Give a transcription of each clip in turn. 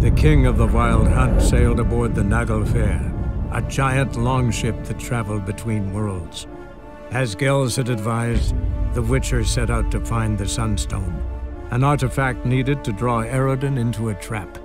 The king of the Wild Hunt sailed aboard the Naglfar, a giant longship that traveled between worlds. As Gels had advised, the Witcher set out to find the Sunstone, an artifact needed to draw Eredin into a trap.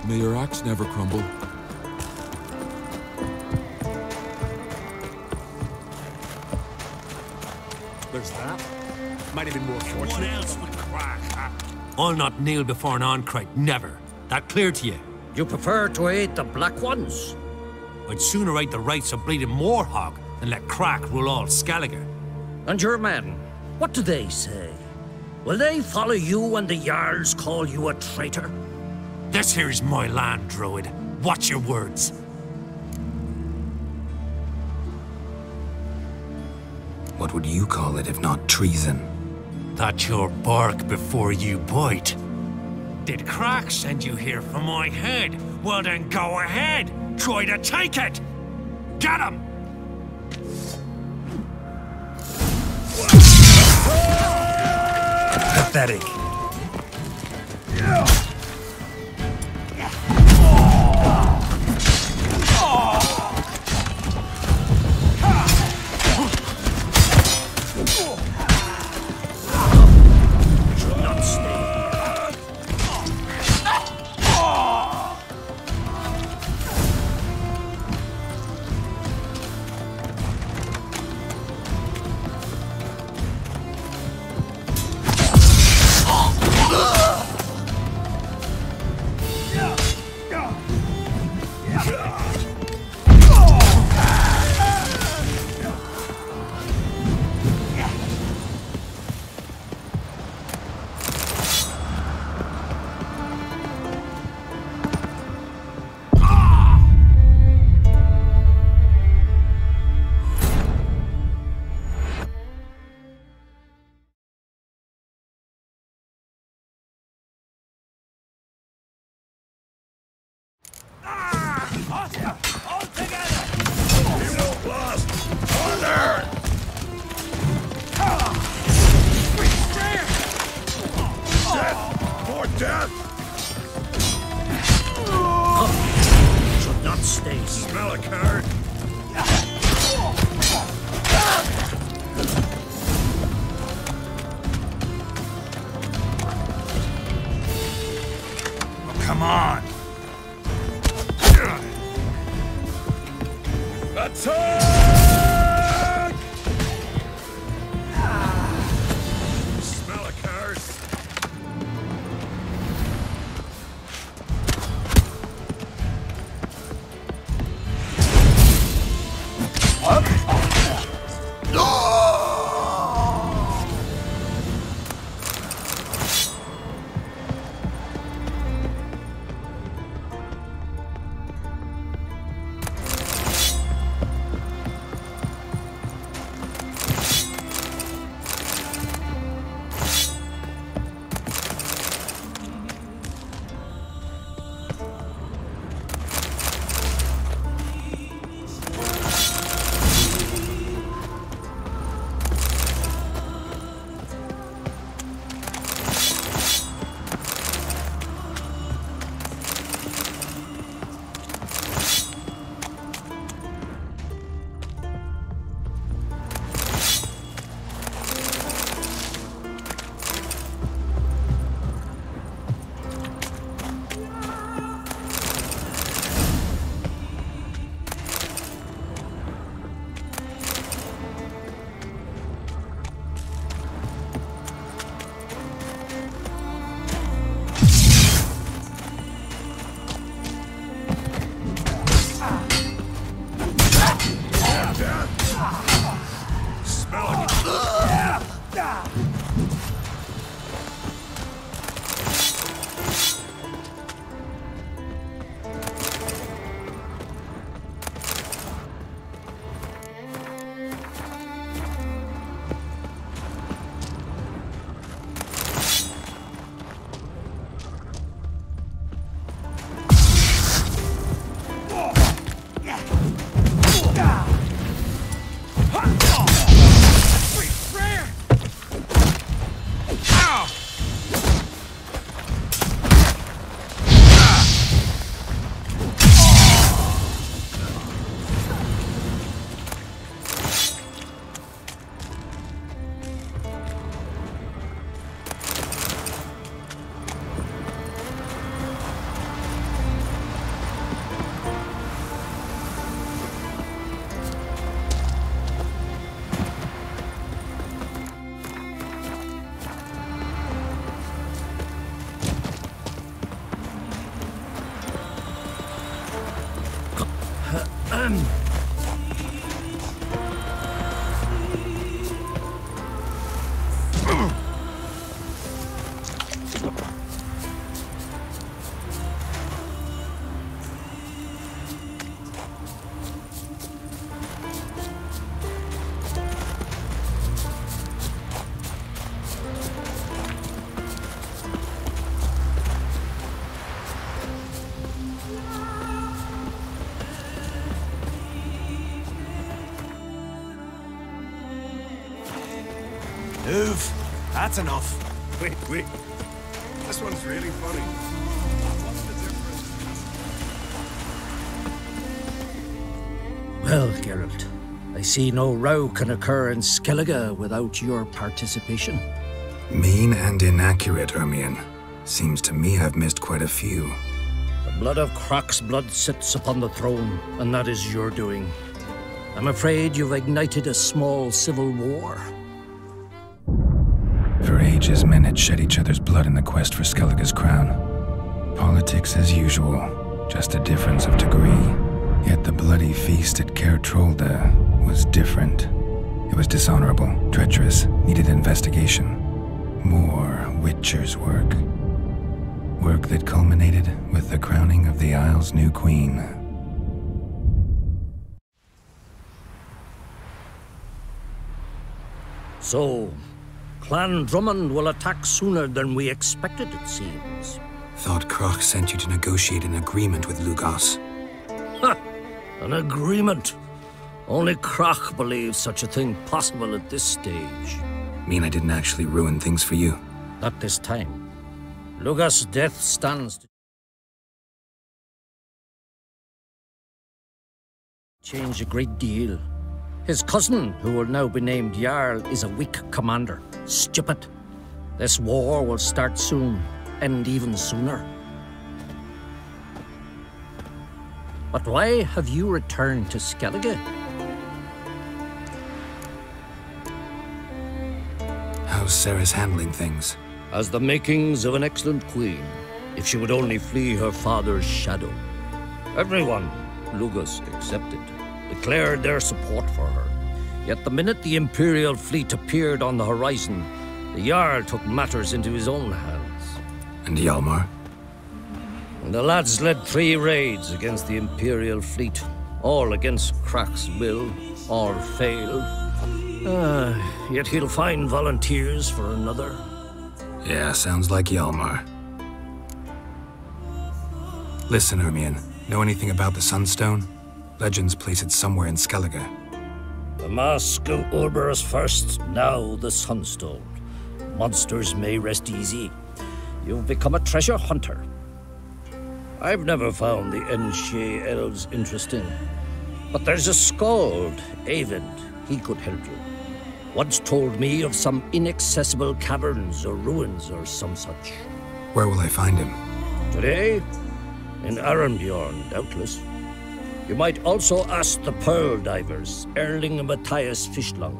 May your axe never crumble. There's that. Might have been more fortunate. What else would crack, huh? I'll not kneel before an Oncrite, never. That clear to you? You prefer to aid the Black Ones? I'd sooner aid the rights of bleeding Moorhog than let crack rule all Skellige. And your men, what do they say? Will they follow you when the Jarls call you a traitor? This here's my land, Druid. Watch your words. What would you call it if not treason? That's your bark before you bite. Did Crack send you here for my head? Well then go ahead. Try to take it. Get him! Pathetic. That's enough. Wait. This one's really funny. What's the difference? Well, Geralt, I see no row can occur in Skellige without your participation. Mean and inaccurate, Ermion. Seems to me I've missed quite a few. The blood of Croc's blood sits upon the throne, and that is your doing. I'm afraid you've ignited a small civil war. For ages, men had shed each other's blood in the quest for Skellige's crown. Politics as usual, just a difference of degree. Yet the bloody feast at Caer Trolde was different. It was dishonorable, treacherous, needed investigation. More Witcher's work. Work that culminated with the crowning of the Isle's new queen. So, Clan Drummond will attack sooner than we expected, it seems. Thought Croc sent you to negotiate an agreement with Lugos. Ha! An agreement? Only Croc believes such a thing possible at this stage. Mean I didn't actually ruin things for you? Not this time. Lugos' death stands to change a great deal. His cousin, who will now be named Jarl, is a weak commander. Stupid. This war will start soon, end even sooner. But why have you returned to Skellige? How's Sarah's handling things? Has the makings of an excellent queen, if she would only flee her father's shadow. Everyone, Lugos excepted, declared their support for her. Yet the minute the Imperial fleet appeared on the horizon, the Jarl took matters into his own hands. And Hjalmar? And the lads led 3 raids against the Imperial fleet, all against Croc's will, or failed. Yet he'll find volunteers for another. Yeah, sounds like Hjalmar. Listen, Ermion, know anything about the Sunstone? Legends place it somewhere in Skellige. The mask of Urberus first, now the Sunstone. Monsters may rest easy. You've become a treasure hunter. I've never found the Enshe elves interesting. But there's a skald, Eyvind. He could help you. Once told me of some inaccessible caverns or ruins or some such. Where will I find him? Today? In Arenbjorn, doubtless. You might also ask the Pearl Divers, Erling and Matthias Fishlung.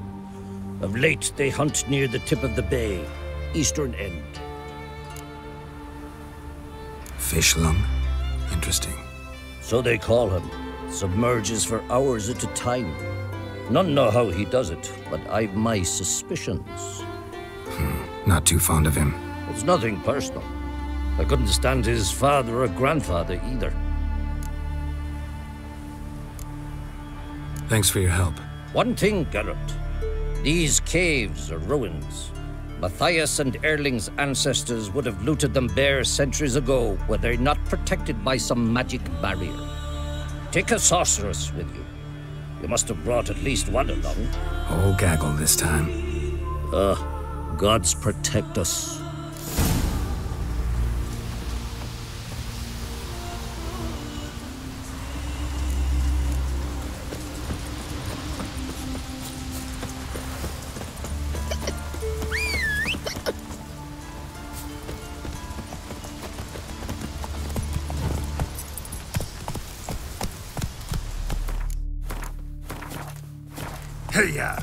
Of late, they hunt near the tip of the bay, eastern end. Fishlung? Interesting. So they call him. Submerges for hours at a time. None know how he does it, but I've my suspicions. Not too fond of him. It's nothing personal. I couldn't stand his father or grandfather either. Thanks for your help. One thing, Geralt. These caves are ruins. Matthias and Erling's ancestors would have looted them bare centuries ago were they not protected by some magic barrier. Take a sorceress with you. You must have brought at least one along. Oh, gaggle this time. Gods protect us. Hey-ya!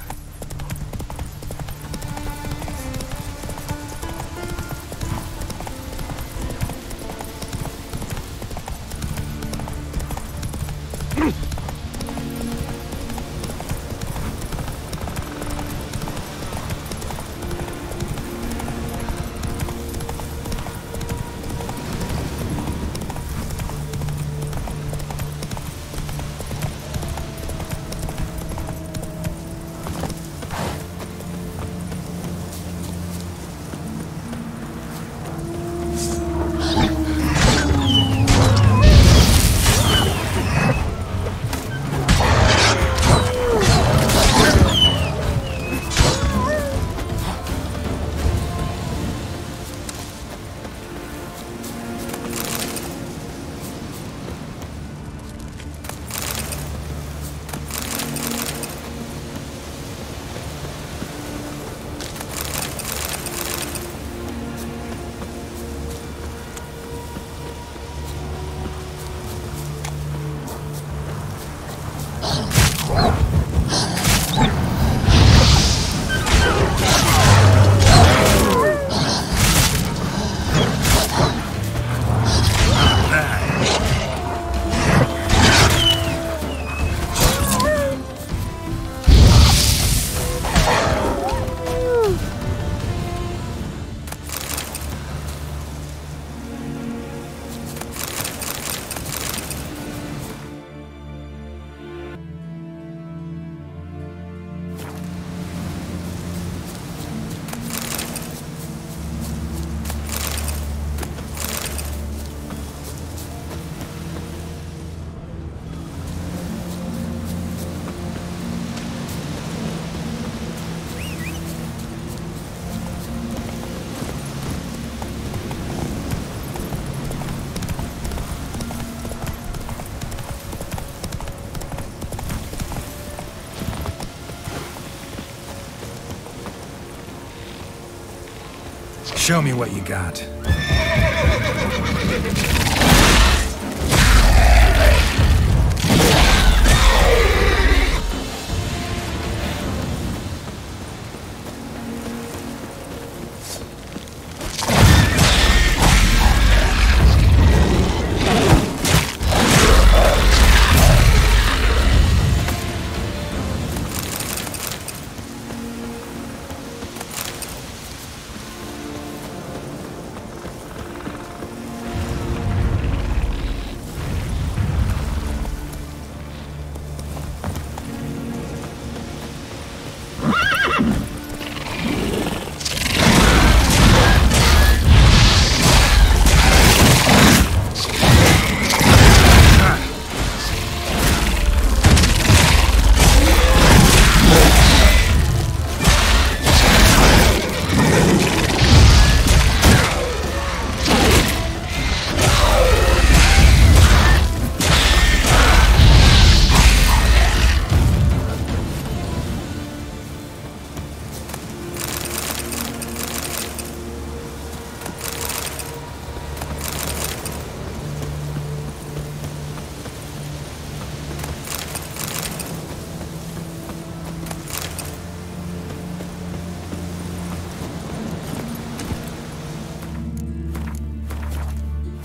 Show me what you got.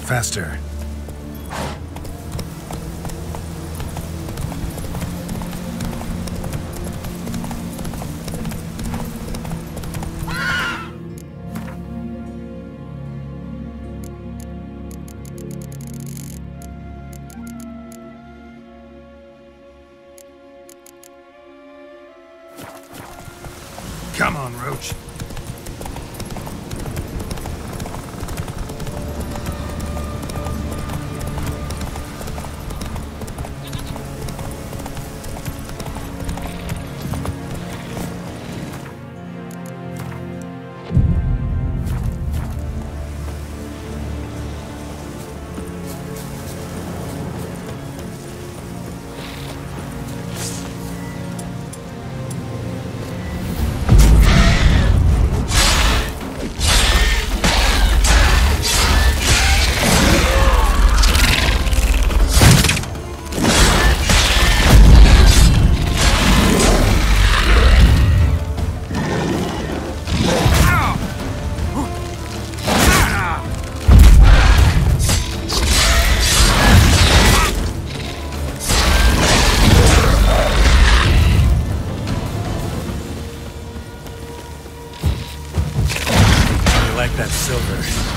Faster. Come on, Roach. That silver.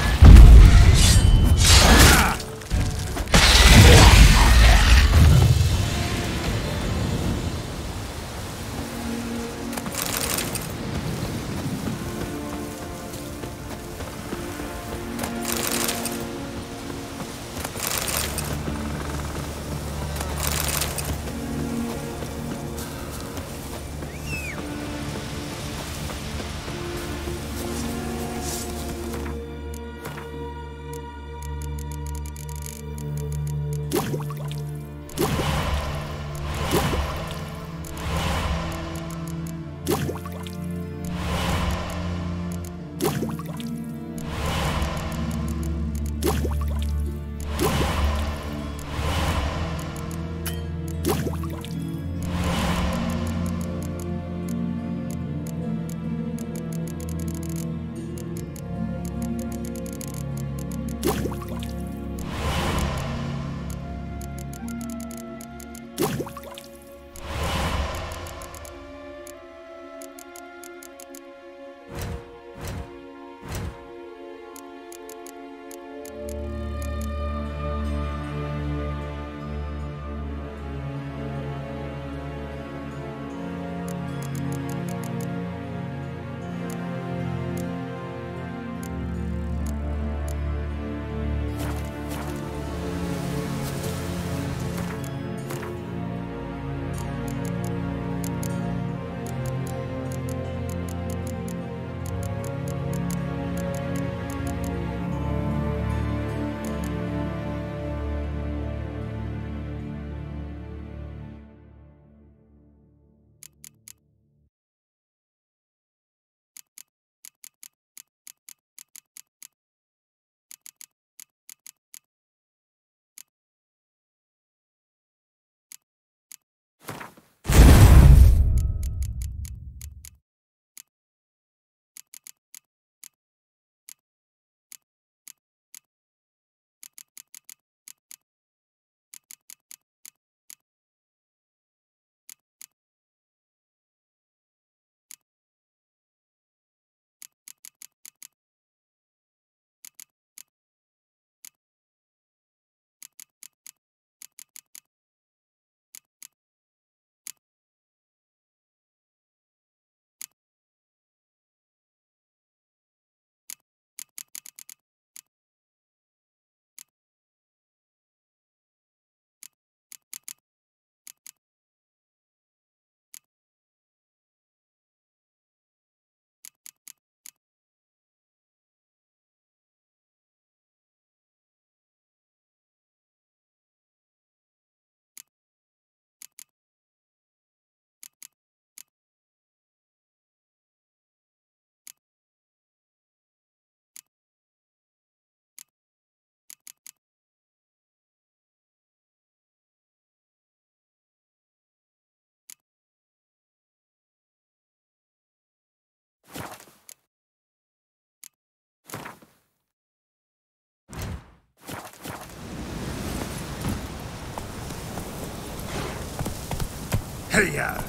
Hiya!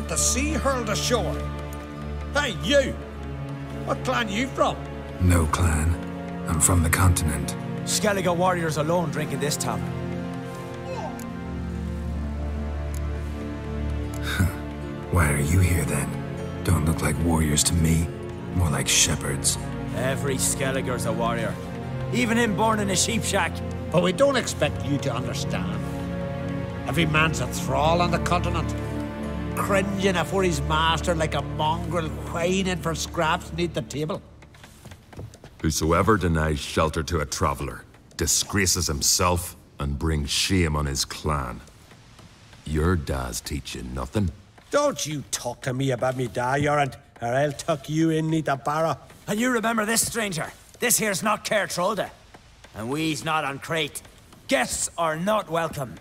The sea hurled ashore. Hey, you! What clan you from? No clan. I'm from the continent. Skellige warriors alone drinking this tap. Why are you here then? Don't look like warriors to me. More like shepherds. Every Skellige's a warrior. Even him born in a sheep shack. But we don't expect you to understand. Every man's a thrall on the continent. Cringing afore his master like a mongrel whining for scraps neath the table. Whosoever denies shelter to a traveler disgraces himself and brings shame on his clan. Your da's teach you nothing. Don't you talk to me about me da, Yorant, or I'll tuck you in neath a barra. And you remember this, stranger. This here's not Cair Trolda. And we's not on Crete. Guests are not welcome.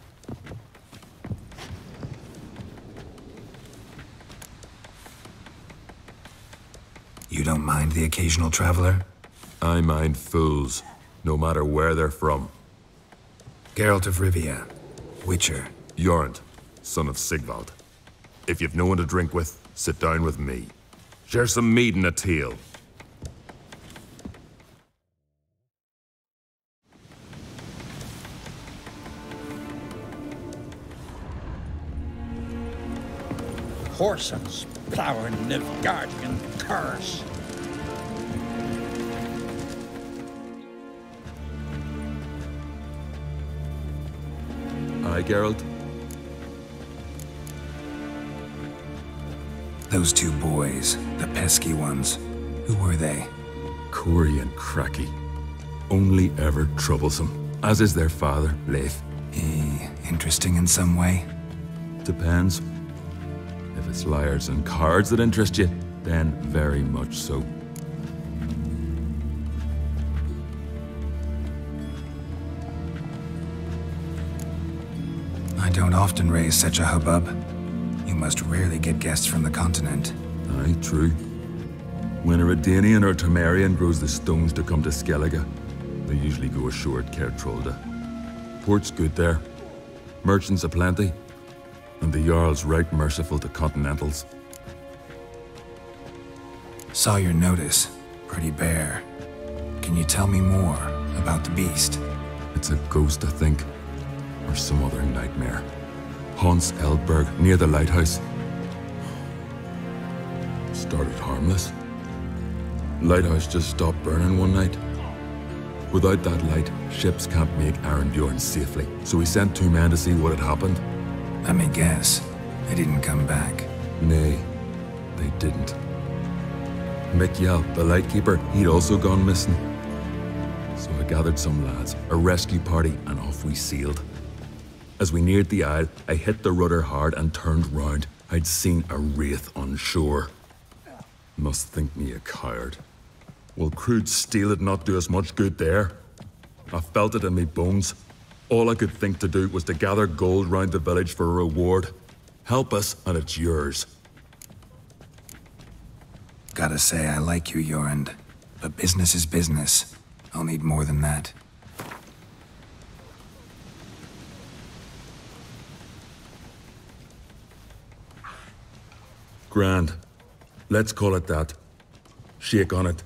You don't mind the occasional traveler? I mind fools, no matter where they're from. Geralt of Rivia, Witcher. Jorund, son of Sigvald. If you've no one to drink with, sit down with me. Share some mead and a teal. Horsens, plowing Nilfgaardian curse. Aye, Geralt? Those two boys, the pesky ones, who were they? Corey and Cracky. Only ever troublesome, as is their father, Leif. Interesting in some way? Depends. If it's liars and cards that interest you, then very much so. I don't often raise such a hubbub. You must rarely get guests from the continent. Aye, true. When a Redanian or Temerian grows the stones to come to Skellige, they usually go ashore at Cair Trolda. Port's good there. Merchants aplenty. And the Jarl's right merciful to continentals. Saw your notice. Pretty bare. Can you tell me more about the beast? It's a ghost, I think. Or some other nightmare. Haunts Eldberg, near the lighthouse. Started harmless. Lighthouse just stopped burning one night. Without that light, ships can't make Arenbjorn safely. So we sent 2 men to see what had happened. Let me guess. They didn't come back. Nay, they didn't. Mikjal, the lightkeeper, he'd also gone missing. So I gathered some lads, a rescue party, and off we sailed. As we neared the isle, I hit the rudder hard and turned round. I'd seen a wraith on shore. Must think me a coward. Will crude steel it not do us much good there? I felt it in me bones. All I could think to do was to gather gold round the village for a reward. Help us, and it's yours. Gotta say, I like you, Yorand. But business is business. I'll need more than that. Grand. Let's call it that. Shake on it.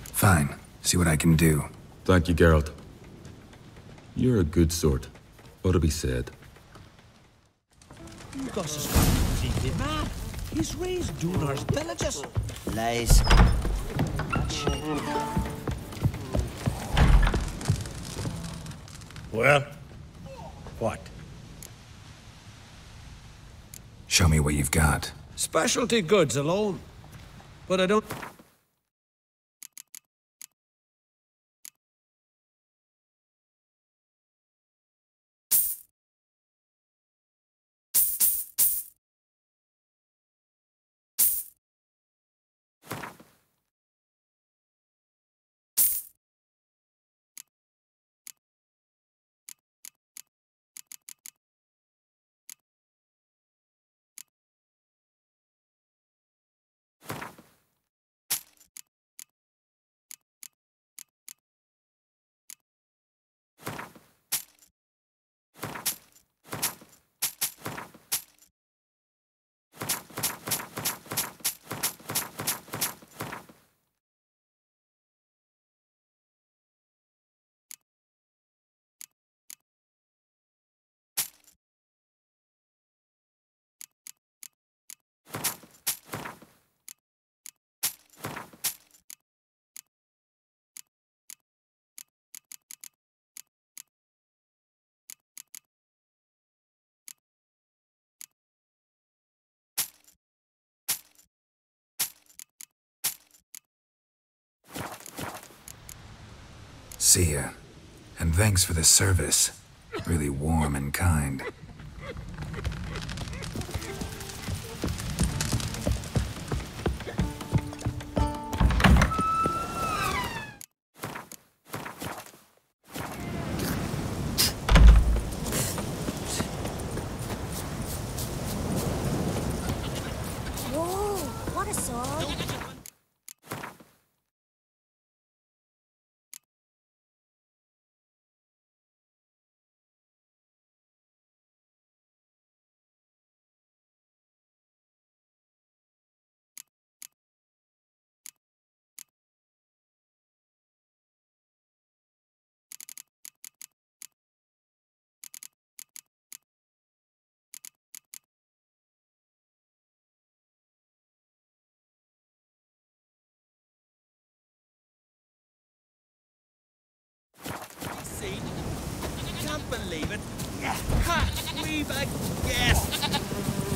Fine. See what I can do. Thank you, Geralt. You're a good sort. Ought to be said. Gus is completely mad. He's raised Dunar's villages. Lies. Well, what? Show me what you've got. Specialty goods alone. But I don't... See ya. And thanks for the service. Really warm and kind. Whoa, what a sword! Can't believe it. Ha! We've a guest!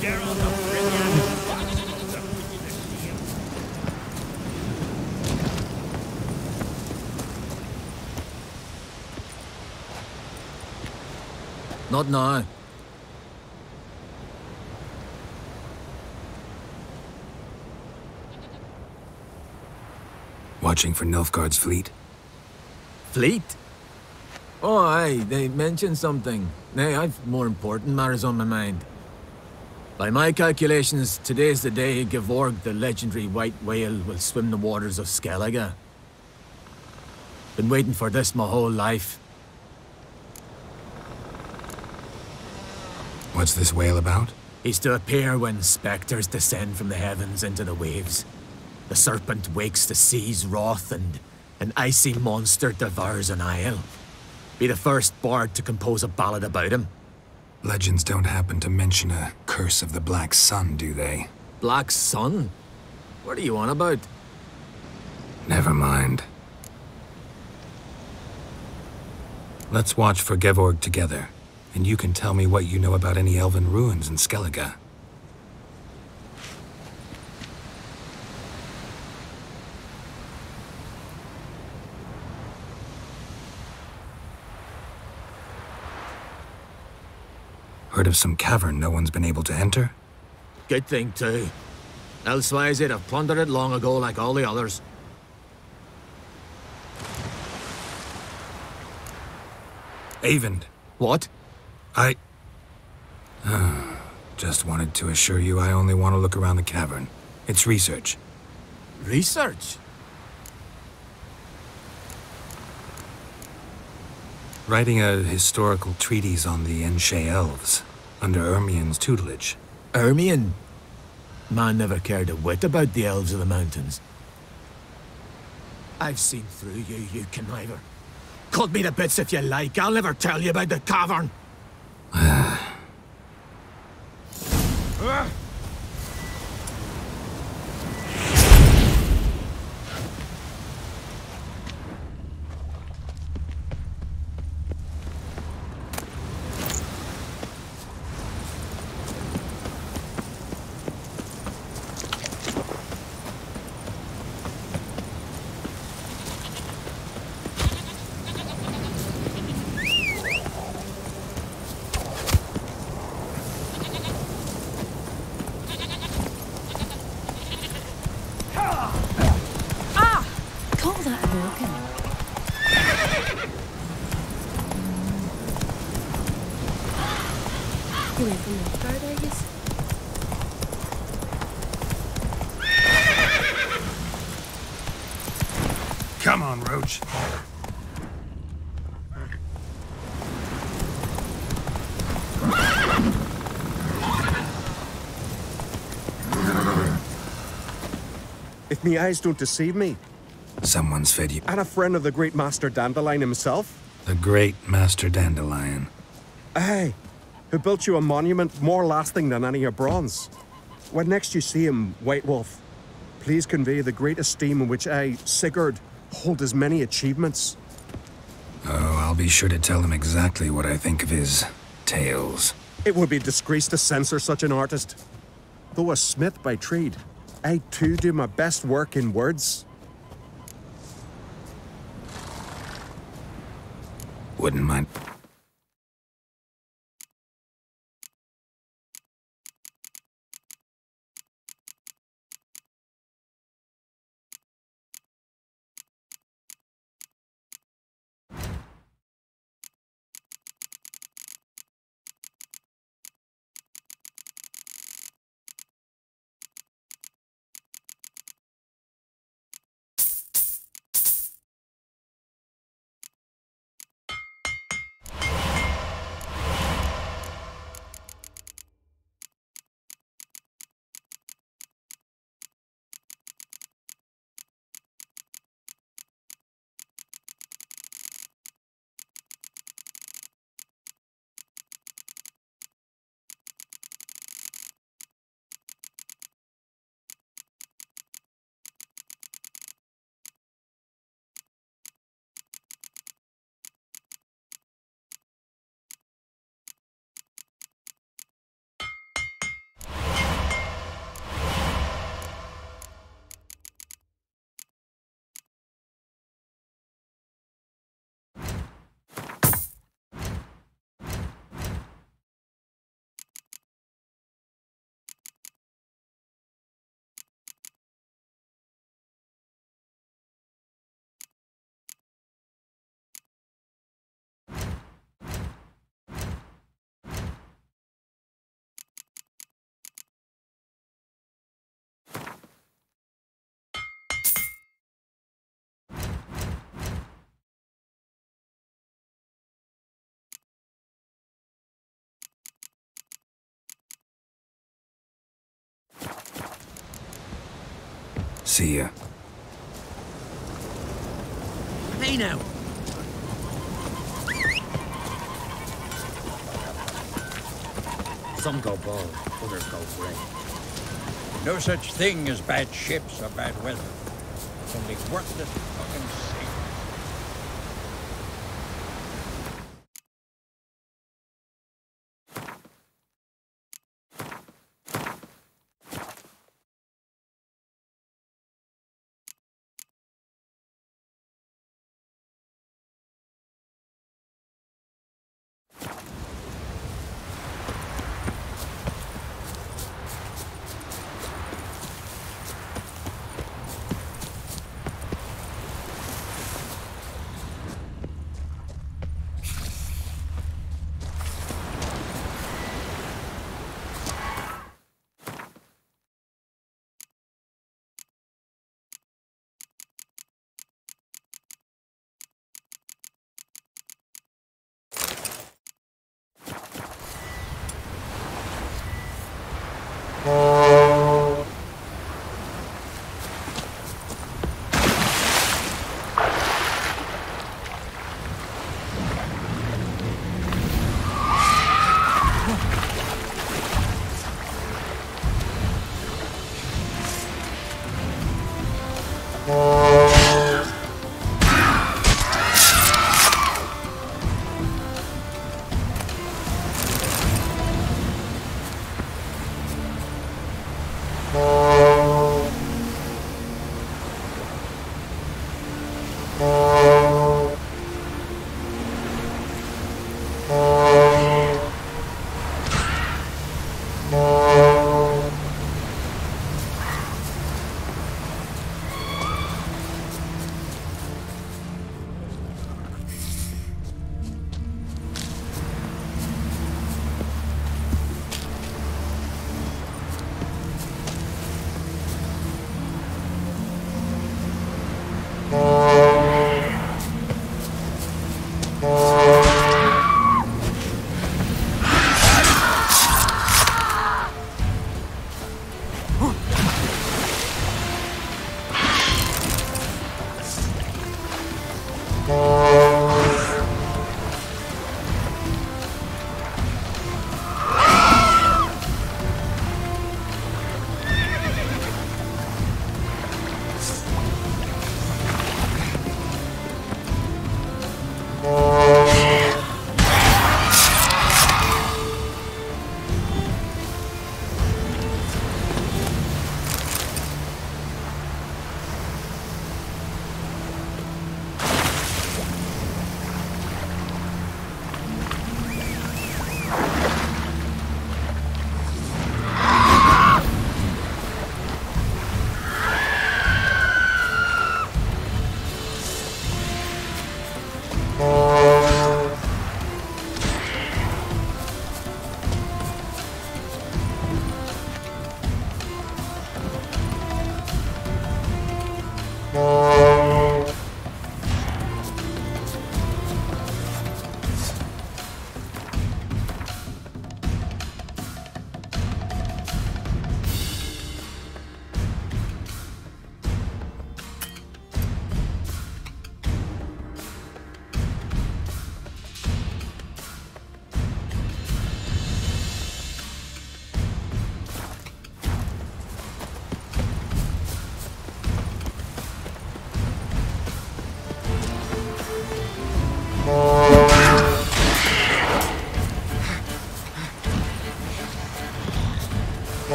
Geralt of Not now. Watching for Nilfgaard's fleet? Fleet? Oh, aye, they mentioned something. Nay, I've more important matters on my mind. By my calculations, today's the day Gevorg, the legendary white whale, will swim the waters of Skellige. Been waiting for this my whole life. What's this whale about? He's to appear when spectres descend from the heavens into the waves. The serpent wakes the sea's wrath, and an icy monster devours an isle. Be the first bard to compose a ballad about him. Legends don't happen to mention a curse of the Black Sun, do they? Black Sun? What are you on about? Never mind. Let's watch for Gevorg together, and you can tell me what you know about any elven ruins in Skellige. Heard of some cavern no one's been able to enter? Good thing, too. Elsewise, they'd have plundered it long ago like all the others. Avon. What? Just wanted to assure you I only want to look around the cavern. It's research. Research? Writing a historical treatise on the Enshe elves, under Ermien's tutelage. Ermien? Man never cared a whit about the elves of the mountains. I've seen through you, you conniver. Cut me to bits if you like, I'll never tell you about the cavern. Come on, Roach. If me eyes don't deceive me, Someone's fed you. and a friend of the great Master Dandelion himself, The great Master Dandelion. aye, who built you a monument more lasting than any of bronze. When next you see him, White Wolf, please convey the great esteem in which I, Sigurd, hold his many achievements. Oh, I'll be sure to tell him exactly what I think of his tales. It would be disgrace to censor such an artist. Though a smith by trade, I too do my best work in words. Wouldn't mind. See ya. Hey now. Some go bald, others go grey. No such thing as bad ships or bad weather. It's only worthless fucking sea.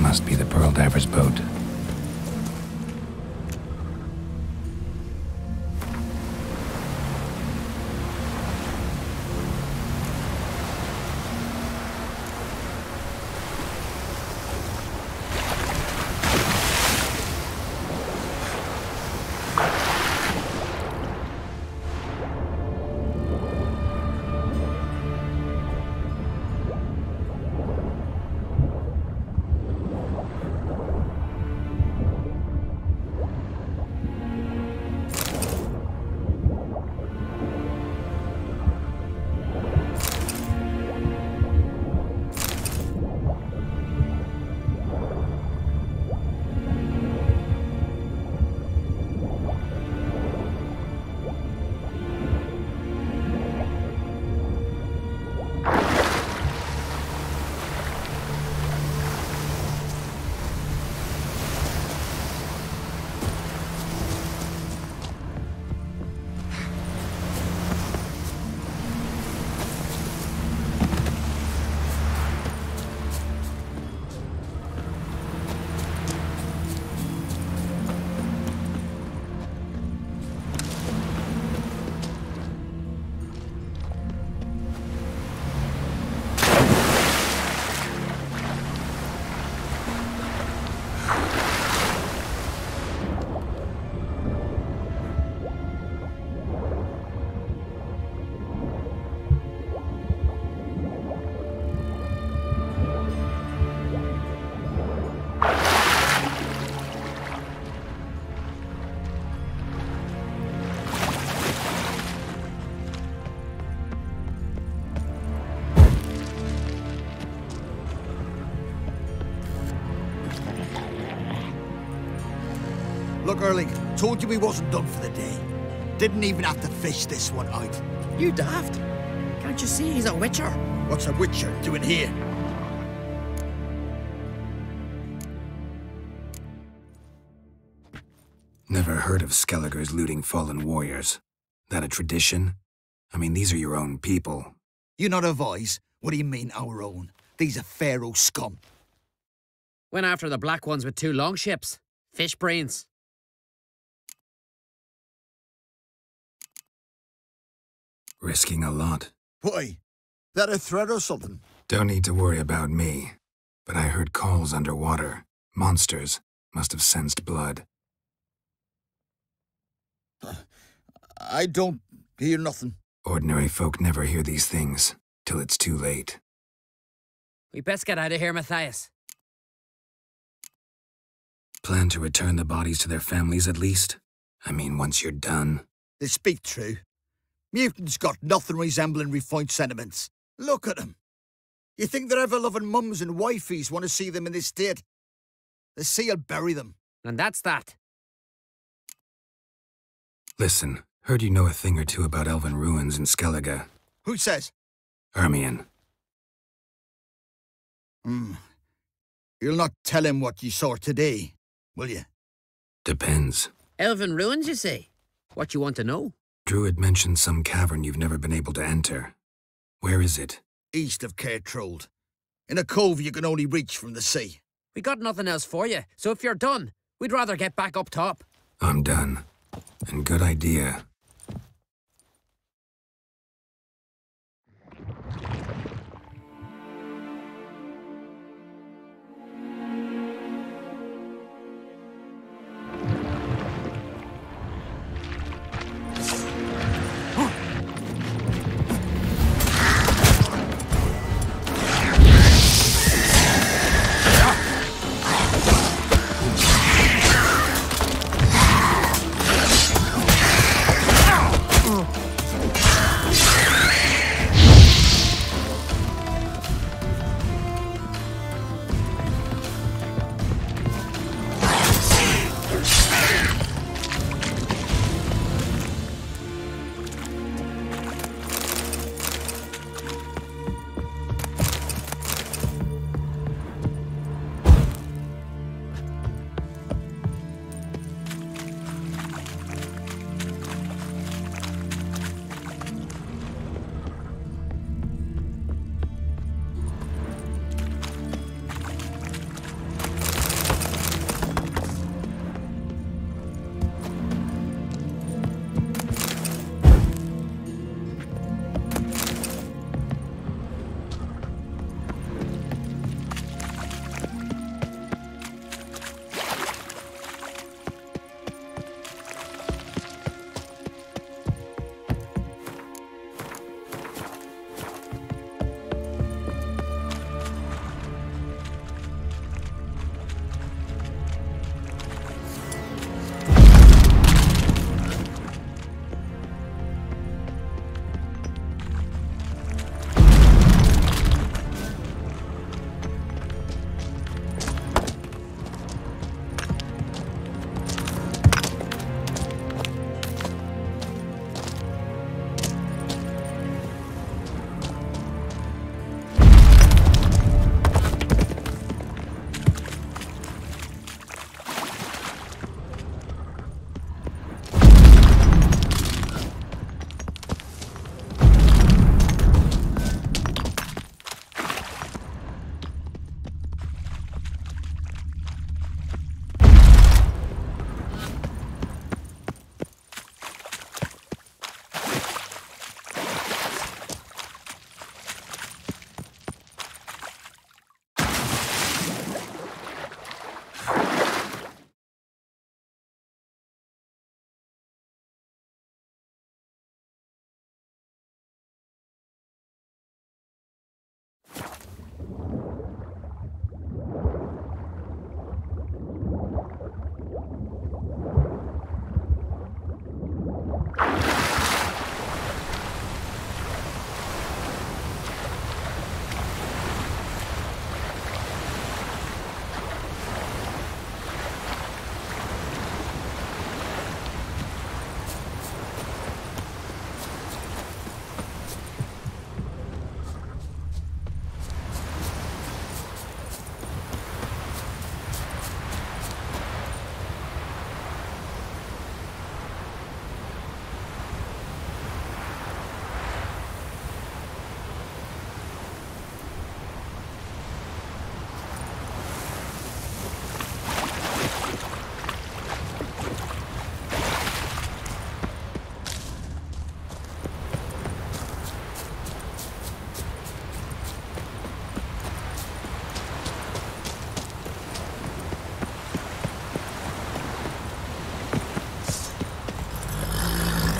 Must be the Pearl Diver's boat. Look, Erling, told you we wasn't done for the day. Didn't even have to fish this one out. You daft. Can't you see he's a witcher? What's a witcher doing here? Never heard of Skelligers looting fallen warriors. That a tradition? I mean, these are your own people. You not advise? What do you mean, our own? These are Pharaoh scum. Went after the black ones with 2 longships. Fish brains. Risking a lot. Why? That a threat or something? Don't need to worry about me. But I heard calls underwater. Monsters must have sensed blood. I don't hear nothing. Ordinary folk never hear these things, till it's too late. We best get out of here, Matthias. Plan to return the bodies to their families at least? I mean, once you're done. They speak true. Mutants got nothing resembling refined sentiments. Look at them. You think their ever-loving mums and wifeys want to see them in this state? The sea'll bury them. And that's that. Listen, heard you know a thing or two about elven ruins in Skellige. Who says? Ermion. You'll not tell him what you saw today, will you? Depends. Elven ruins, you say? What you want to know? Druid mentioned some cavern you've never been able to enter. Where is it? East of Cairtrold. In a cove you can only reach from the sea. We got nothing else for you, so if you're done, we'd rather get back up top. I'm done. And good idea.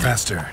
faster.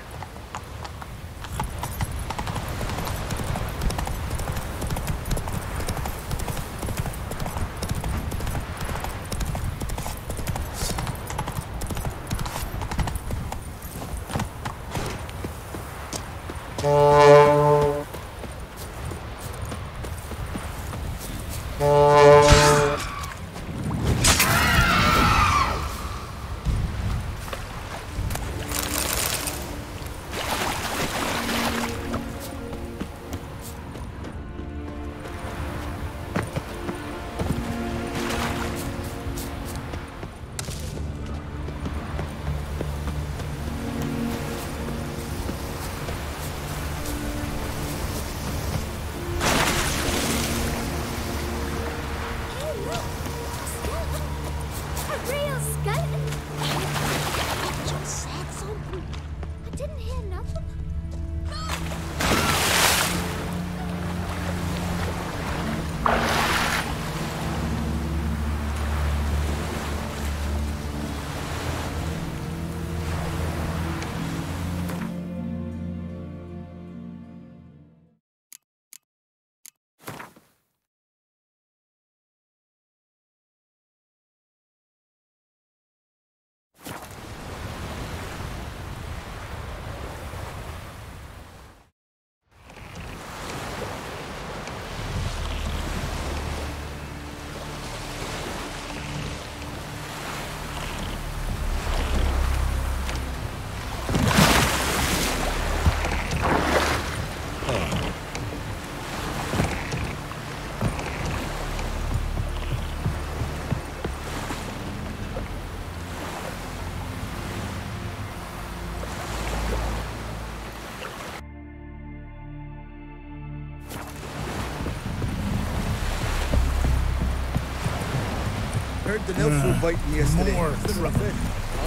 Heard the nail through biting yesterday.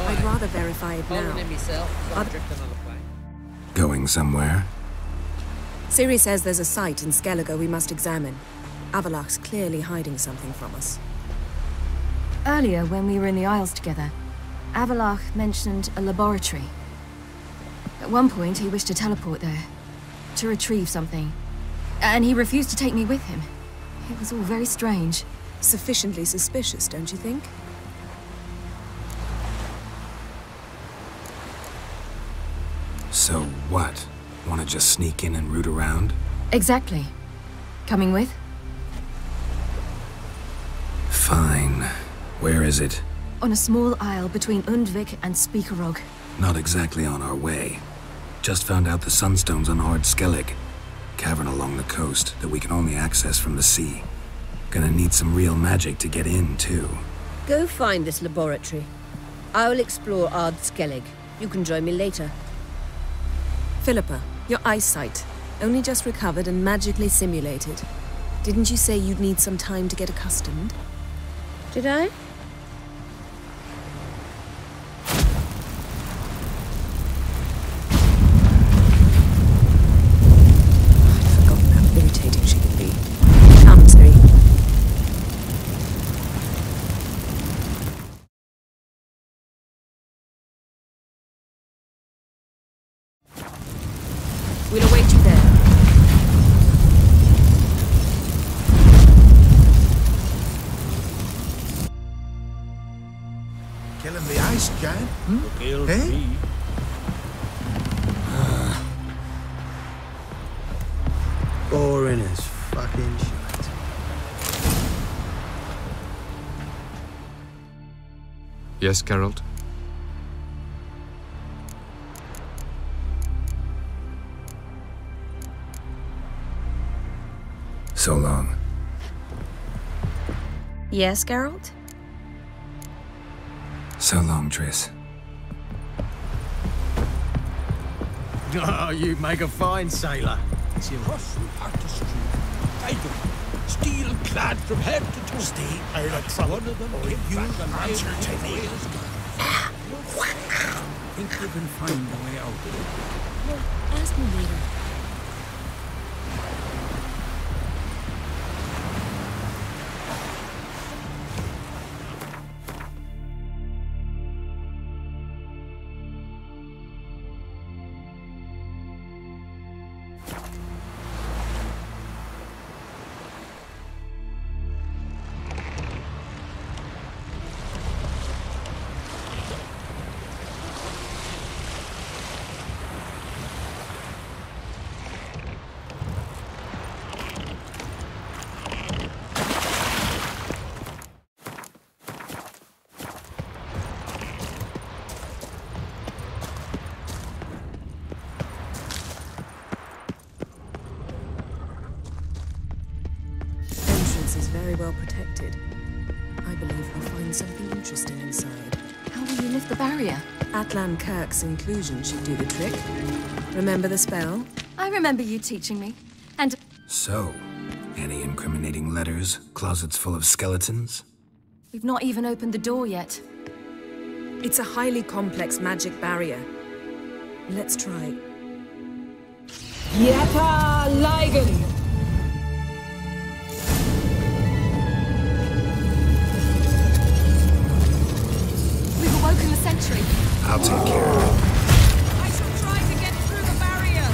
I'd rather verify it now. Going somewhere? Siri says there's a site in Skellige we must examine. Avallach's clearly hiding something from us. Earlier, when we were in the Isles together, Avallach mentioned a laboratory. At one point, he wished to teleport there, to retrieve something. And he refused to take me with him. It was all very strange. Sufficiently suspicious, don't you think? So what? Want to just sneak in and root around? Exactly. Coming with? Fine. Where is it? On a small isle between Undvik and Speakerog. Not exactly on our way. Just found out the sunstone's on Hard Skellig. Cavern along the coast that we can only access from the sea. Gonna need some real magic to get in, too. Go find this laboratory. I'll explore Ard Skellig. You can join me later. Philippa, your eyesight. Only just recovered and magically simulated. Didn't you say you'd need some time to get accustomed? Did I? I'd forgotten how irritating she could be. Come, Siri. We'll await you there. Killing the ice, Jan? Hey? Boring as fucking shit. Yes, Geralt? So long. Yes, Geralt? So long, Triss. Oh, you make a fine sailor. It's your artistry, title, steel-clad from head to toe. Stay out of trouble. One of them or you answer to me. Think you can find a way out? Well, ask me later. very well protected. I believe we'll find something interesting inside. How will you lift the barrier? Atlan Kirk's inclusion should do the trick. Remember the spell? I remember you teaching me. And... So, any incriminating letters? Closets full of skeletons? we've not even opened the door yet. It's a highly complex magic barrier. Let's try. Yeta Ligen! We've awoken the sentry. I'll take care of it. I shall try to get through the barrier.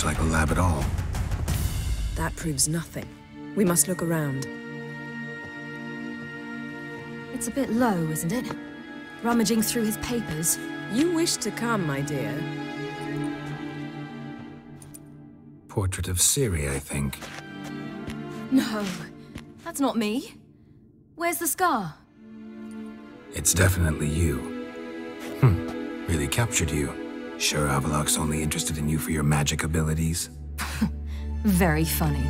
Like a lab at all. That proves nothing. We must look around. It's a bit low, isn't it? Rummaging through his papers. You wish to come, my dear. Portrait of Siri, I think. No, that's not me. Where's the scar? It's definitely you. Really captured you. Sure Avalok's only interested in you for your magic abilities? Very funny.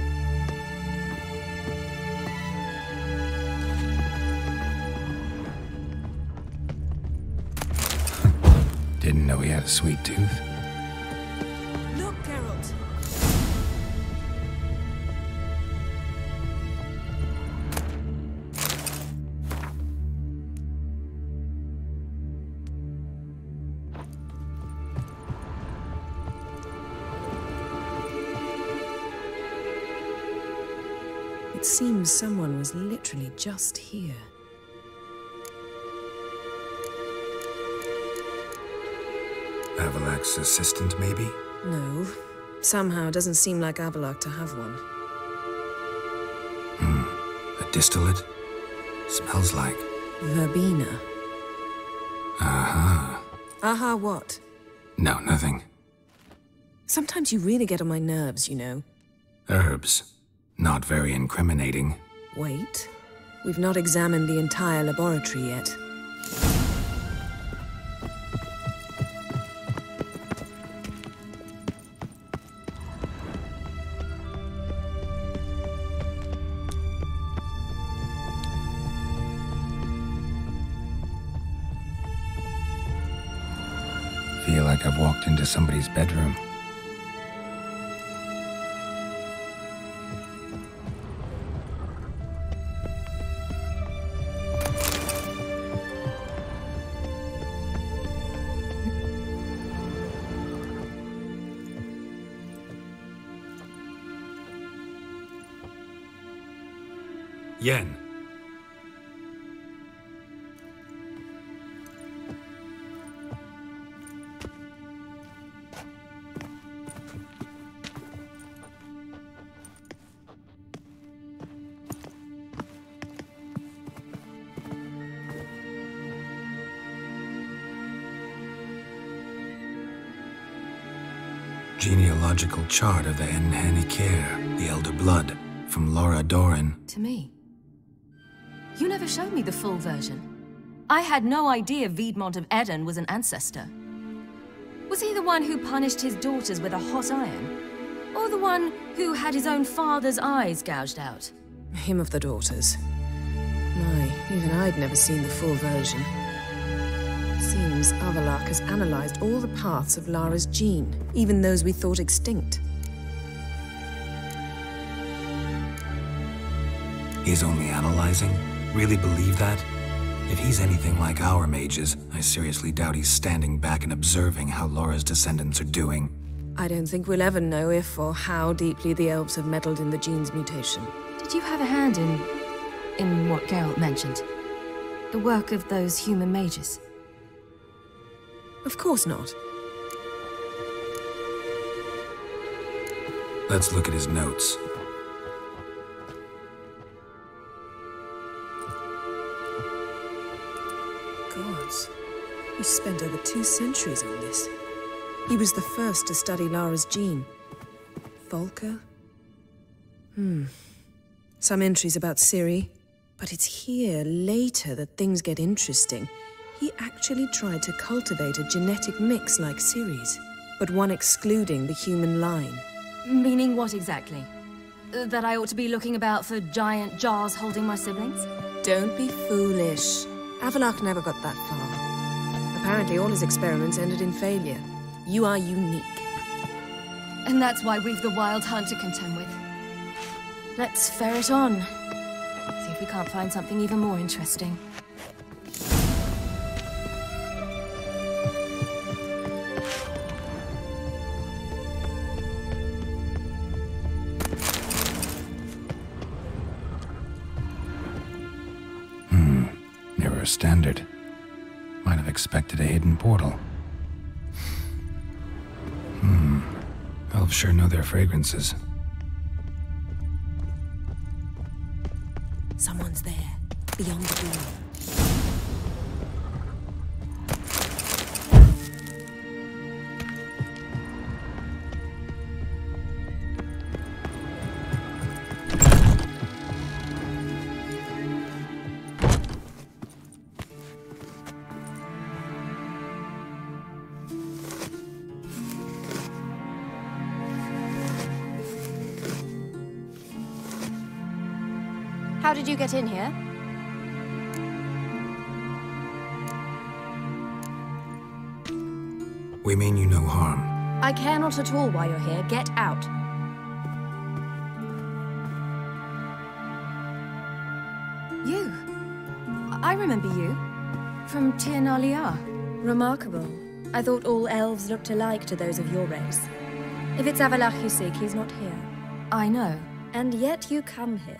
Didn't know he had a sweet tooth. Look, Geralt. It seems someone was literally just here. Avalok's assistant, maybe? No. Somehow it doesn't seem like Avalok to have one. A distillate? Smells like... Verbena. Aha. Aha what? No, nothing. Sometimes you really get on my nerves, you know. Herbs. Not very incriminating. Wait. We've not examined the entire laboratory yet. Feel like I've walked into somebody's bedroom. Yen. Genealogical chart of the Enhanikir, the Elder Blood, from Laura Doran. To me. You never showed me the full version. I had no idea Viedmont of Eden was an ancestor. Was he the one who punished his daughters with a hot iron? Or the one who had his own father's eyes gouged out? Him of the daughters. My, even I'd never seen the full version. Seems Avallac'h has analyzed all the paths of Lara's gene, even those we thought extinct. He's only analyzing? Really believe that? If he's anything like our mages, I seriously doubt he's standing back and observing how Laura's descendants are doing. I don't think we'll ever know if or how deeply the elves have meddled in the gene's mutation. Did you have a hand in what Geralt mentioned? The work of those human mages? Of course not. Let's look at his notes. Gods, he spent over 2 centuries on this. He was the first to study Lara's gene. Volker? Some entries about Ciri, but it's here, later, that things get interesting. He actually tried to cultivate a genetic mix like Ciri's, but one excluding the human line. Meaning what exactly? That I ought to be looking about for giant jars holding my siblings? Don't be foolish. Avallac'h never got that far. Apparently all his experiments ended in failure. You are unique. And that's why we've the Wild Hunt to contend with. Let's ferret on. See if we can't find something even more interesting. Nearer standard. Might have expected a hidden portal. Elves sure know their fragrances. Someone's there, beyond the door. How did you get in here? We mean you no harm. I care not at all why you're here. Get out. You. I remember you. From Tir na Liar. Remarkable. I thought all elves looked alike to those of your race. If it's Avallac'h you seek, he's not here. I know. And yet you come here.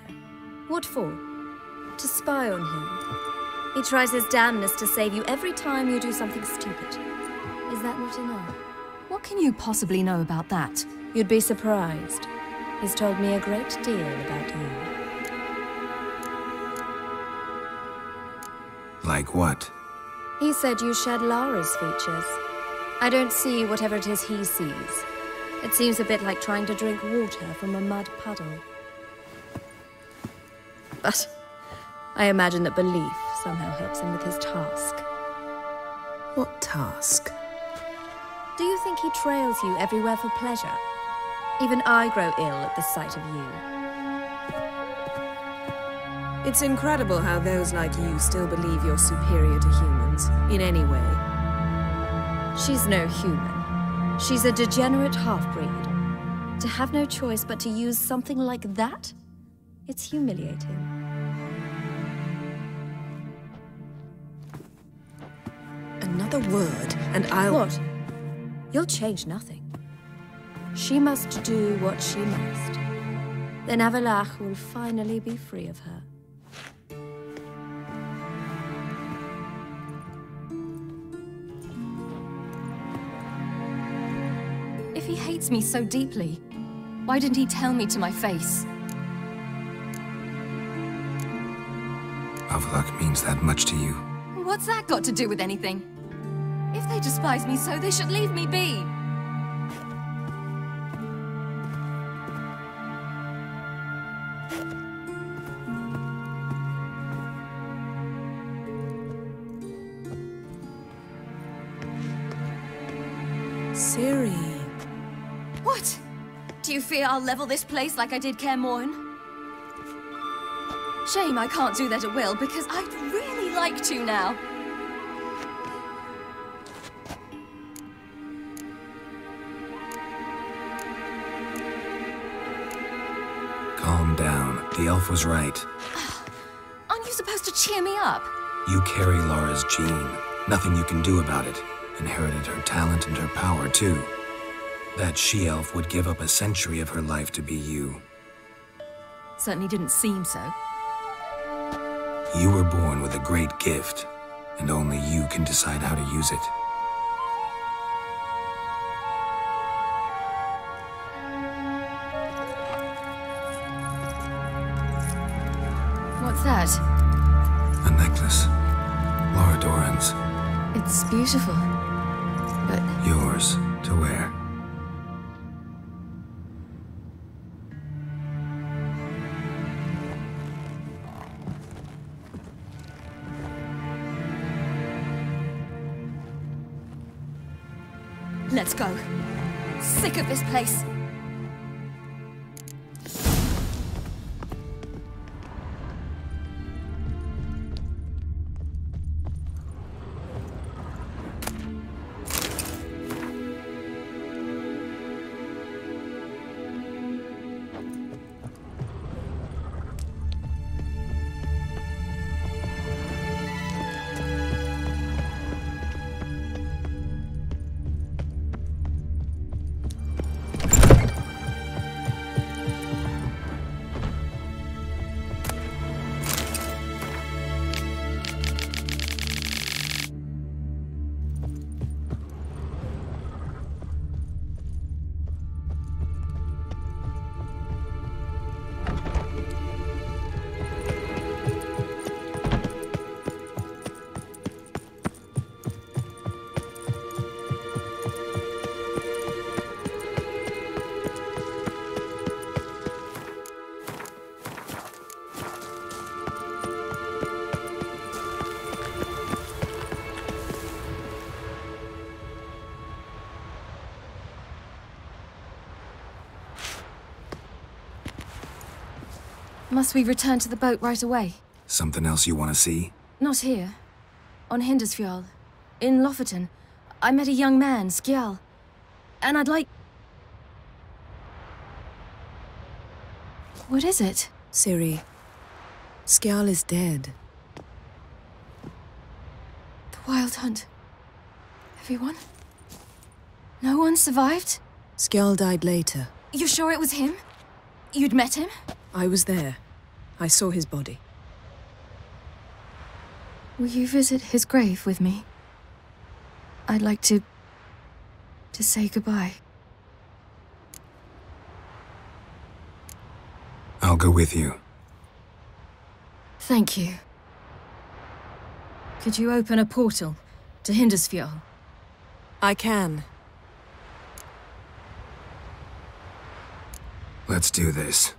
What for? To spy on him. He tries his damnedest to save you every time you do something stupid. Is that not enough? What can you possibly know about that? You'd be surprised. He's told me a great deal about you. Like what? He said you shared Lara's features. I don't see whatever it is he sees. It seems a bit like trying to drink water from a mud puddle. But I imagine that belief somehow helps him with his task. What task? Do you think he trails you everywhere for pleasure? Even I grow ill at the sight of you. It's incredible how those like you still believe you're superior to humans, in any way. She's no human. She's a degenerate half-breed. To have no choice but to use something like that? It's humiliating. Another word, and I'll... What? You'll change nothing. She must do what she must. Then Avallac'h will finally be free of her. If he hates me so deeply, why didn't he tell me to my face? Avallac'h means that much to you. What's that got to do with anything? If they despise me so, they should leave me be. Ciri. What? Do you fear I'll level this place like I did Caermorn? Shame I can't do that at will, because I'd really like to now. Calm down. The elf was right. Aren't you supposed to cheer me up? You carry Laura's gene. Nothing you can do about it. Inherited her talent and her power, too. That she-elf would give up a century of her life to be you. Certainly didn't seem so. You were born with a great gift, and only you can decide how to use it. What's that? A necklace. Laura Doran's. It's beautiful, but... Yours to wear. Let's go. Sick of this place. Must we return to the boat right away? Something else you want to see? Not here. On Hindersfjall. In Lofoten. I met a young man, Skjal. And I'd like... What is it? Ciri. Skjal is dead. The Wild Hunt. Everyone? No one survived? Skjal died later. You sure it was him? You'd met him? I was there. I saw his body. Will you visit his grave with me? I'd like to say goodbye. I'll go with you. Thank you. Could you open a portal to Hindersfjall? I can. Let's do this.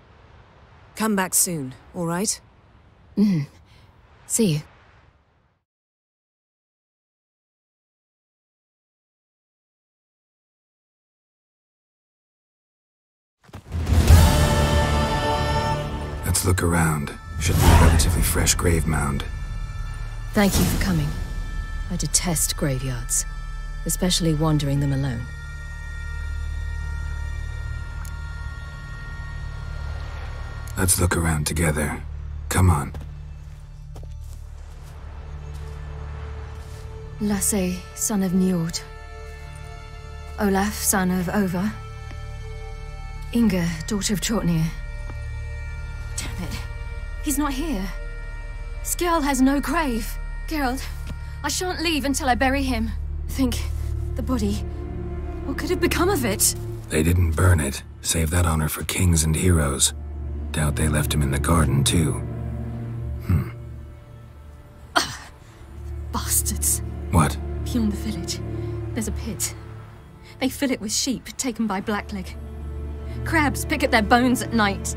Come back soon, all right? See you. Let's look around. Should be a relatively fresh grave mound. Thank you for coming. I detest graveyards, especially wandering them alone. Let's look around together. Come on. Lasse, son of Njord. Olaf, son of Ova. Inga, daughter of Trotnir. Damn it. He's not here. Skjal has no grave. Geralt, I shan't leave until I bury him. Think, the body. What could have become of it? They didn't burn it. Save that honor for kings and heroes. Doubt they left him in the garden, too. Bastards. What? Beyond the village, there's a pit. They fill it with sheep taken by Blackleg. Crabs pick at their bones at night.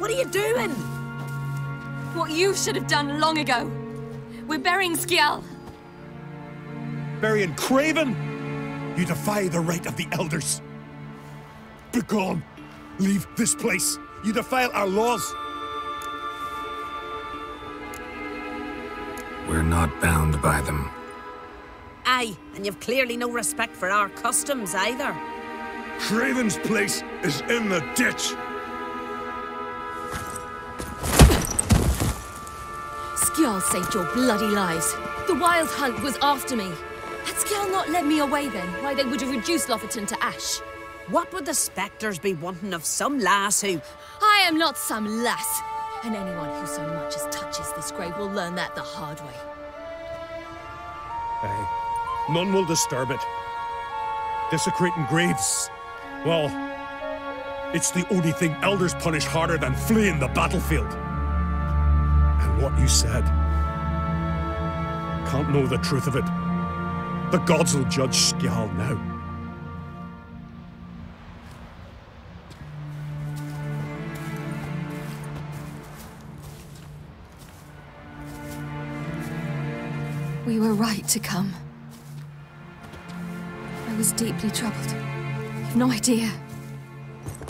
What are you doing? What you should have done long ago. We're burying Skjal. Burying Craven? You defy the right of the elders. Begone. Leave this place. You defile our laws. We're not bound by them. Aye, and you've clearly no respect for our customs either. Craven's place is in the ditch. Skjal saved your bloody lives. The Wild Hunt was after me. Had Skjal not led me away then, why they would have reduced Lofferton to ash. What would the Spectres be wanting of some lass who... I am not some lass. And anyone who so much as touches this grave will learn that the hard way. Aye. None will disturb it. Desecrating graves. Well, it's the only thing elders punish harder than fleeing the battlefield. And what you said. Can't know the truth of it. The gods will judge Skjal now. We were right to come. I was deeply troubled. You've no idea.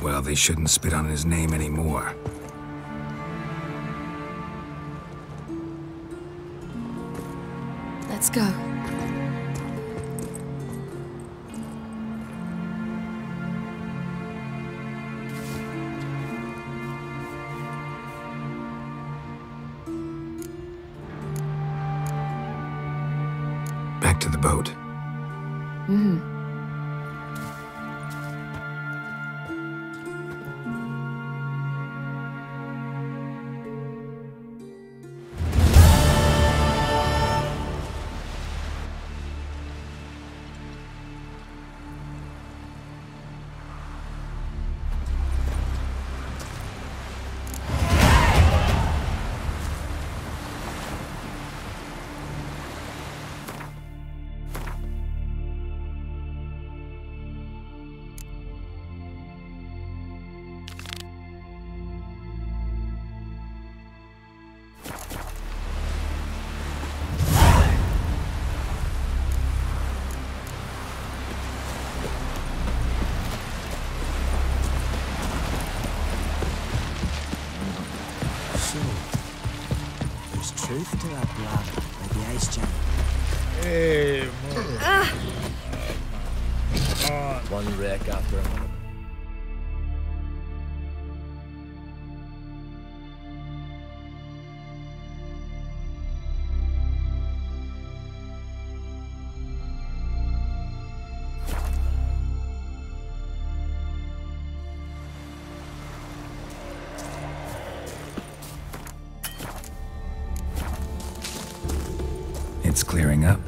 Well, they shouldn't spit on his name anymore. Let's go. Back to the boat. Mm-hmm. Truth to that blog by the ice giant. Hey, One wreck after another. It's clearing up.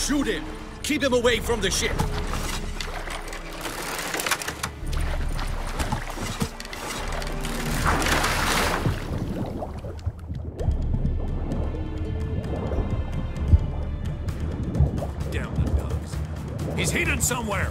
Shoot him! Keep him away from the ship! Damn the dogs. He's hidden somewhere!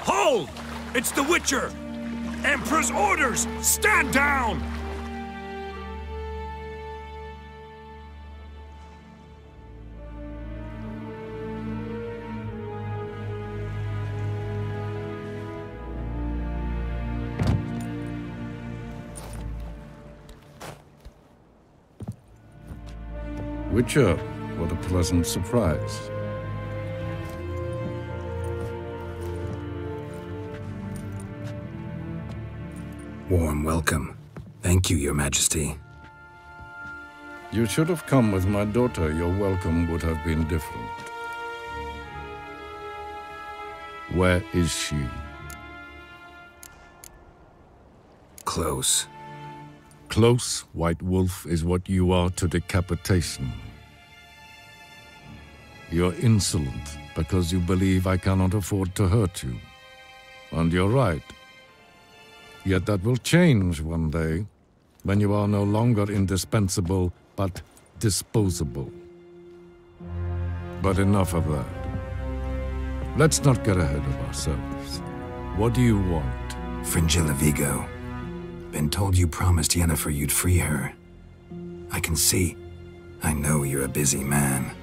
Hold! It's the Witcher! Emperor's orders! Stand down! Witcher, what a pleasant surprise. Warm welcome. Thank you, Your Majesty. You should have come with my daughter. Your welcome would have been different. Where is she? Close. Close, White Wolf, is what you are to decapitation. You're insolent because you believe I cannot afford to hurt you. And you're right. Yet that will change one day, when you are no longer indispensable, but disposable. But enough of that. Let's not get ahead of ourselves. What do you want? Fringilla Vigo. Been told you promised Yennefer you'd free her. I can see. I know you're a busy man.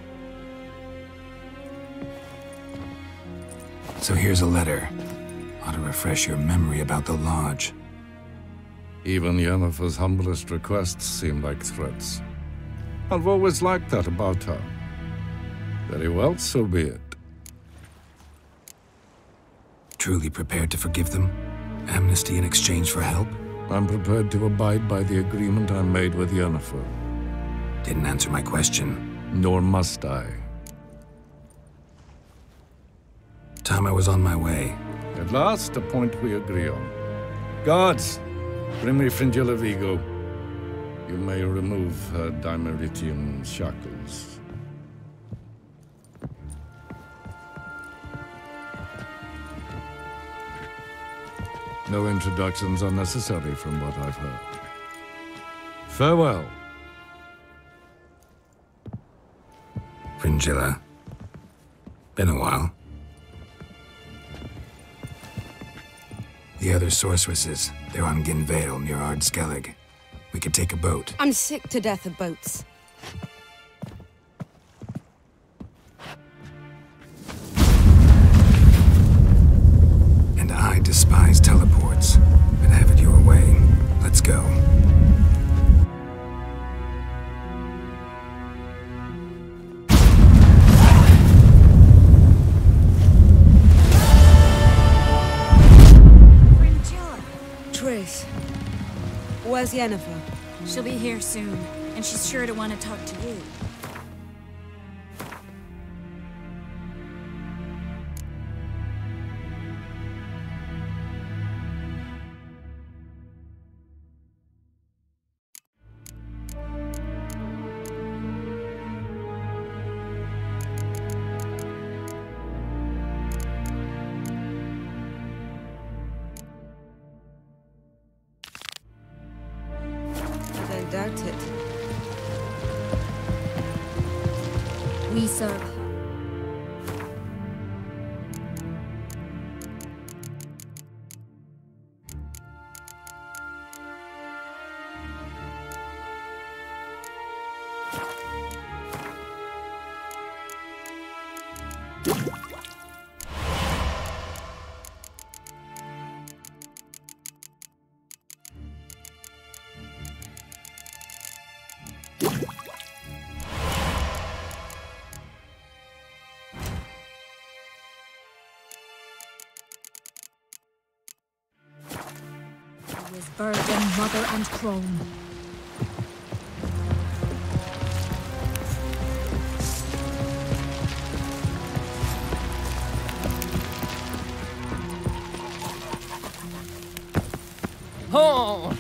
So here's a letter. Ought to refresh your memory about the Lodge. Even Yennefer's humblest requests seem like threats. I've always liked that about her. Very well, so be it. Truly prepared to forgive them? Amnesty in exchange for help? I'm prepared to abide by the agreement I made with Yennefer. Didn't answer my question. Nor must I. Time I was on my way. At last, a point we agree on. Guards, bring me Fringilla Vigo. You may remove her dimeritium shackles. No introductions are necessary from what I've heard. Farewell. Fringilla. Been a while. The other sorceresses, they're on Ginvale near Ard Skellig. We could take a boat. I'm sick to death of boats. And I despise teleports, but have it your way. Let's go. Trish, where's Yennefer? She'll be here soon, and she's sure to want to talk to you. We serve. his virgin mother and crone. Oh!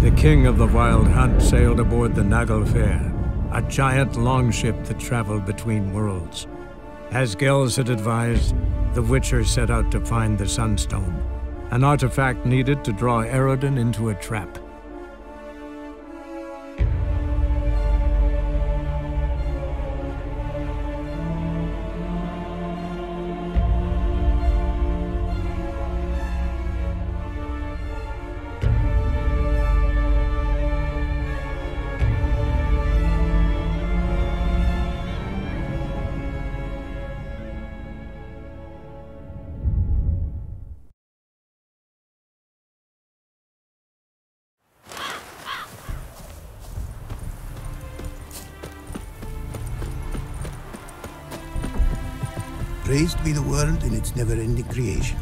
The king of the Wild Hunt sailed aboard the Naglfare, a giant longship that traveled between worlds. As Gels had advised, the Witcher set out to find the Sunstone, an artifact needed to draw Eredin into a trap. Praised be the world in its never-ending creation.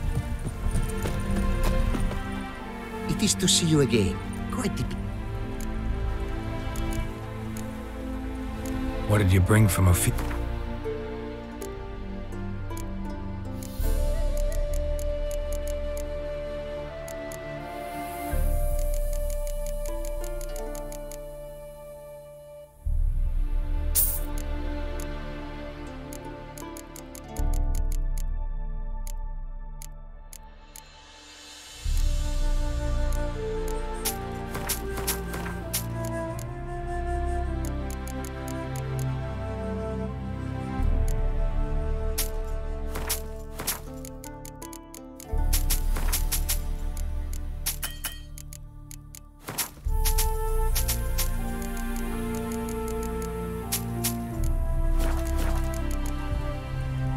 It is to see you again. Quite deep. What did you bring from Ophi?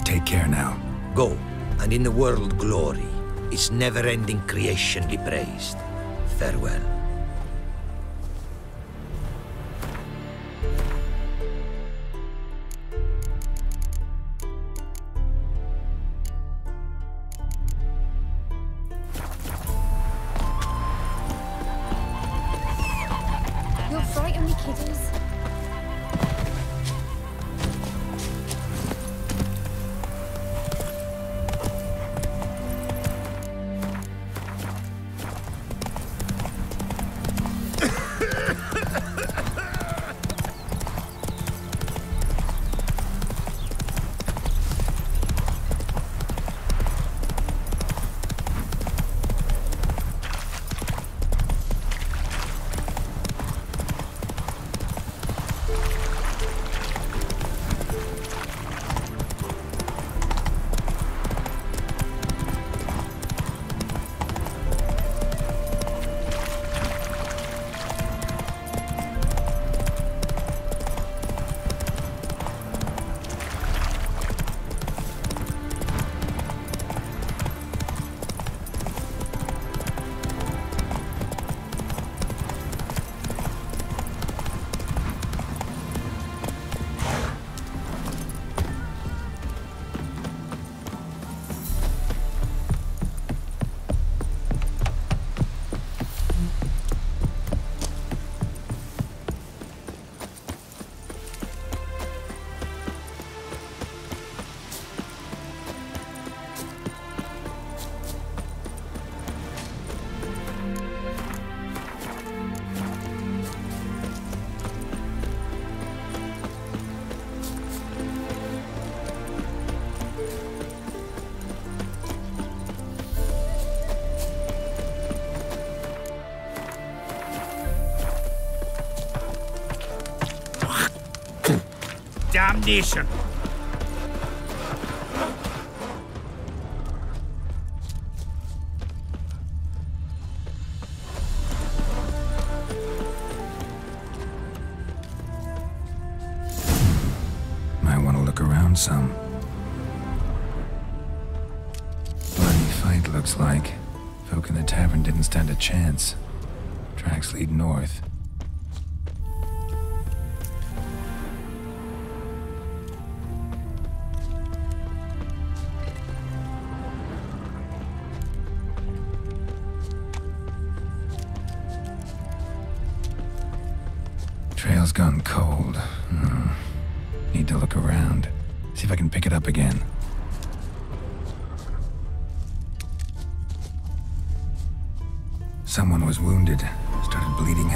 Take care now. Go, and in the world glory, its never-ending creation be praised. Farewell. You'll frighten me, kiddies. Damnation! Might want to look around some. Bloody fight, looks like. Folk in the tavern didn't stand a chance. Tracks lead north. Trail's gone cold. Need to look around. See if I can pick it up again. Someone was wounded. Started bleeding